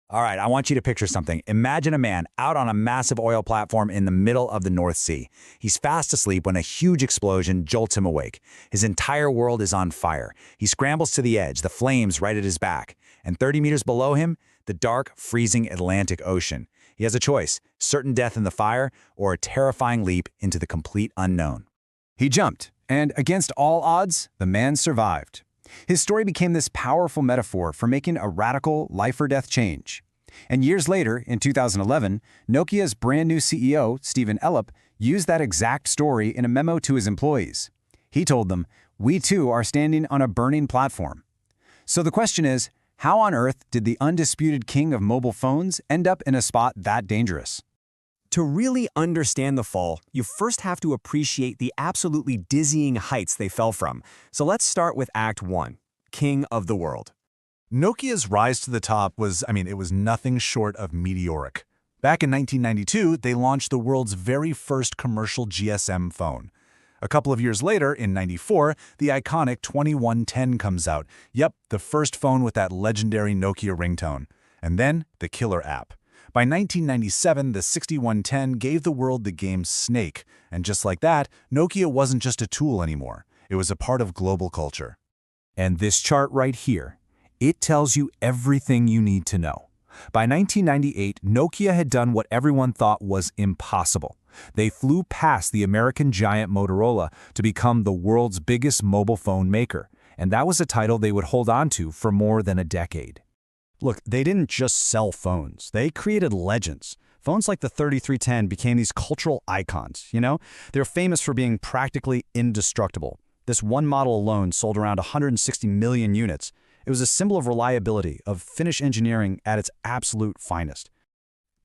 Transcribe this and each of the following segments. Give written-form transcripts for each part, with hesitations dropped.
All right, I want you to picture something. Imagine a man out on a massive oil platform in the middle of the North Sea. He's fast asleep when a huge explosion jolts him awake. His entire world is on fire. He scrambles to the edge, the flames right at his back. And 30 meters below him, the dark, freezing Atlantic Ocean. He has a choice, certain death in the fire or a terrifying leap into the complete unknown. He jumped, and against all odds, the man survived. His story became this powerful metaphor for making a radical life-or-death change. And years later, in 2011, Nokia's brand new CEO, Stephen Elop, used that exact story in a memo to his employees. He told them, "We too are standing on a burning platform." So the question is, how on earth did the undisputed king of mobile phones end up in a spot that dangerous? To really understand the fall, you first have to appreciate the absolutely dizzying heights they fell from. So let's start with Act 1, King of the World. Nokia's rise to the top was, it was nothing short of meteoric. Back in 1992, they launched the world's very first commercial GSM phone. A couple of years later, in '94, the iconic 2110 comes out. Yep, the first phone with that legendary Nokia ringtone. And then, the killer app. By 1997, the 6110 gave the world the game Snake, and just like that, Nokia wasn't just a tool anymore. It was a part of global culture. And this chart right here, it tells you everything you need to know. By 1998, Nokia had done what everyone thought was impossible. They flew past the American giant Motorola to become the world's biggest mobile phone maker, and that was a title they would hold on to for more than a decade. Look, they didn't just sell phones. They created legends. Phones like the 3310 became these cultural icons, They're famous for being practically indestructible. This one model alone sold around 160 million units. It was a symbol of reliability, of Finnish engineering at its absolute finest.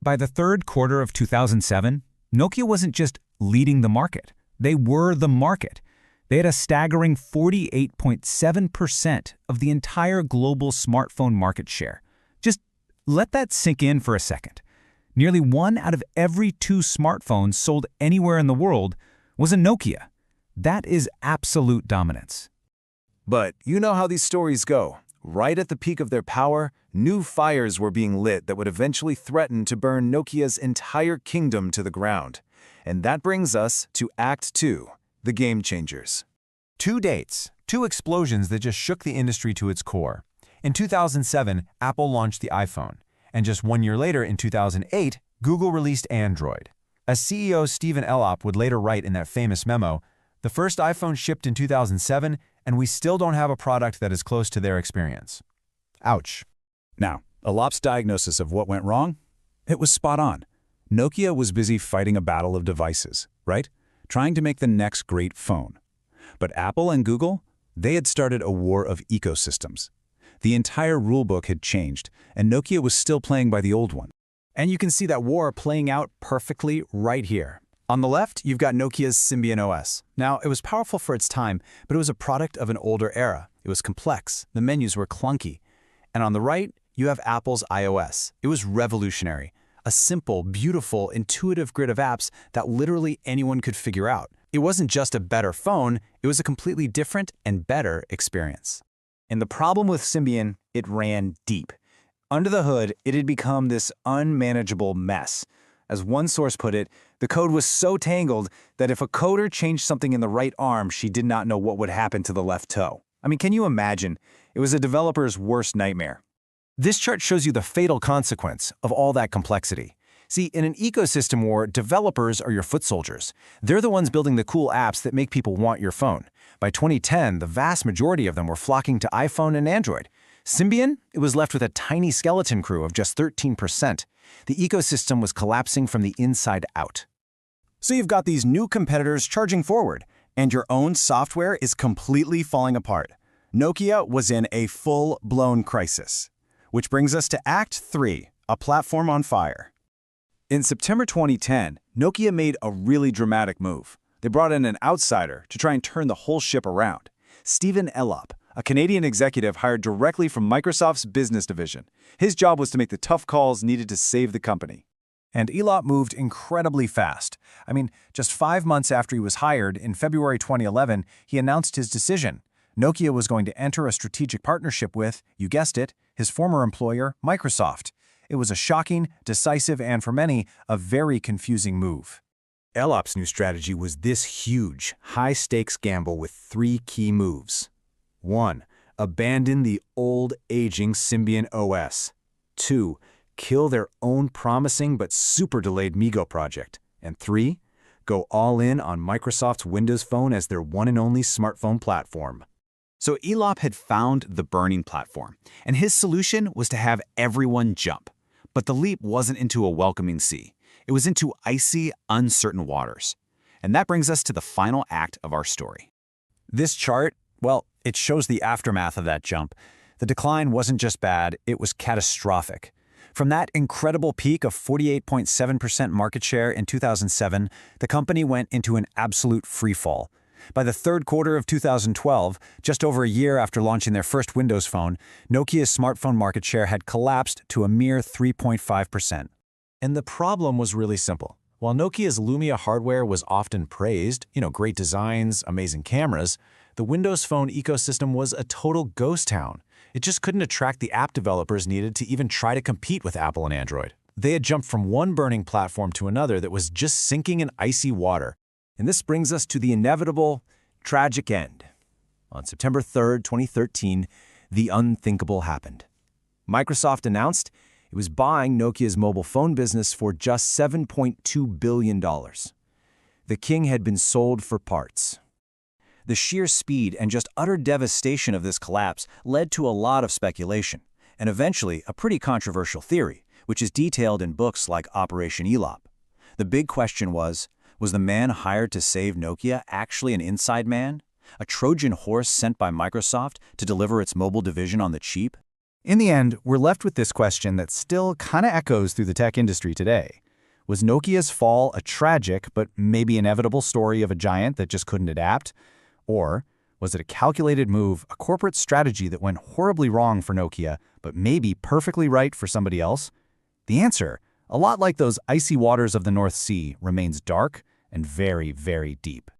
By the third quarter of 2007, Nokia wasn't just leading the market. They were the market. They had a staggering 48.7% of the entire global smartphone market share. Just let that sink in for a second. Nearly 1 out of every 2 smartphones sold anywhere in the world was a Nokia. That is absolute dominance. But you know how these stories go. Right at the peak of their power, new fires were being lit that would eventually threaten to burn Nokia's entire kingdom to the ground. And that brings us to Act 2, the game changers. 2 dates, 2 explosions that just shook the industry to its core. In 2007, Apple launched the iPhone, and just 1 year later, in 2008, Google released Android. As CEO Stephen Elop would later write in that famous memo, "The first iPhone shipped in 2007, and we still don't have a product that is close to their experience." Ouch. Now, Elop's diagnosis of what went wrong? It was spot on. Nokia was busy fighting a battle of devices, right? Trying to make the next great phone. But Apple and Google, they had started a war of ecosystems. The entire rulebook had changed, and Nokia was still playing by the old one. And you can see that war playing out perfectly right here. On the left, you've got Nokia's Symbian OS. Now, it was powerful for its time, but it was a product of an older era. It was complex. The menus were clunky. And on the right, you have Apple's iOS. It was revolutionary. A simple, beautiful, intuitive grid of apps that literally anyone could figure out. It wasn't just a better phone, it was a completely different and better experience. And the problem with Symbian, it ran deep. Under the hood, it had become this unmanageable mess. As one source put it, the code was so tangled that if a coder changed something in the right arm, she did not know what would happen to the left toe. Can you imagine? It was a developer's worst nightmare. This chart shows you the fatal consequence of all that complexity. See, in an ecosystem war, developers are your foot soldiers. They're the ones building the cool apps that make people want your phone. By 2010, the vast majority of them were flocking to iPhone and Android. Symbian, it was left with a tiny skeleton crew of just 13%. The ecosystem was collapsing from the inside out. So you've got these new competitors charging forward, and your own software is completely falling apart. Nokia was in a full-blown crisis. Which brings us to Act 3, a platform on fire. In September 2010, Nokia made a really dramatic move. They brought in an outsider to try and turn the whole ship around. Stephen Elop, a Canadian executive hired directly from Microsoft's business division. His job was to make the tough calls needed to save the company. And Elop moved incredibly fast. Just 5 months after he was hired, in February 2011, he announced his decision. Nokia was going to enter a strategic partnership with, you guessed it, his former employer, Microsoft. It was a shocking, decisive, and for many, a very confusing move. Elop's new strategy was this huge, high-stakes gamble with 3 key moves. 1. Abandon the old, aging Symbian OS. 2. Kill their own promising but super-delayed MeeGo project. And 3. Go all in on Microsoft's Windows Phone as their one and only smartphone platform. So Elop had found the burning platform, and his solution was to have everyone jump. But the leap wasn't into a welcoming sea. It was into icy, uncertain waters. And that brings us to the final act of our story. This chart, well, it shows the aftermath of that jump. The decline wasn't just bad, it was catastrophic. From that incredible peak of 48.7% market share in 2007, the company went into an absolute freefall. By the third quarter of 2012, just over a year after launching their first Windows Phone, Nokia's smartphone market share had collapsed to a mere 3.5%. And the problem was really simple. While Nokia's Lumia hardware was often praised, great designs, amazing cameras, the Windows Phone ecosystem was a total ghost town. It just couldn't attract the app developers needed to even try to compete with Apple and Android. They had jumped from one burning platform to another that was just sinking in icy water. And this brings us to the inevitable, tragic end. On September 3rd, 2013, the unthinkable happened. Microsoft announced it was buying Nokia's mobile phone business for just $7.2 billion. The king had been sold for parts. The sheer speed and just utter devastation of this collapse led to a lot of speculation, and eventually a pretty controversial theory, which is detailed in books like Operation Elop. The big question was the man hired to save Nokia actually an inside man? A Trojan horse sent by Microsoft to deliver its mobile division on the cheap? In the end, we're left with this question that still kind of echoes through the tech industry today. Was Nokia's fall a tragic but maybe inevitable story of a giant that just couldn't adapt? Or was it a calculated move, a corporate strategy that went horribly wrong for Nokia but maybe perfectly right for somebody else? The answer, a lot like those icy waters of the North Sea, remains dark and very, very deep.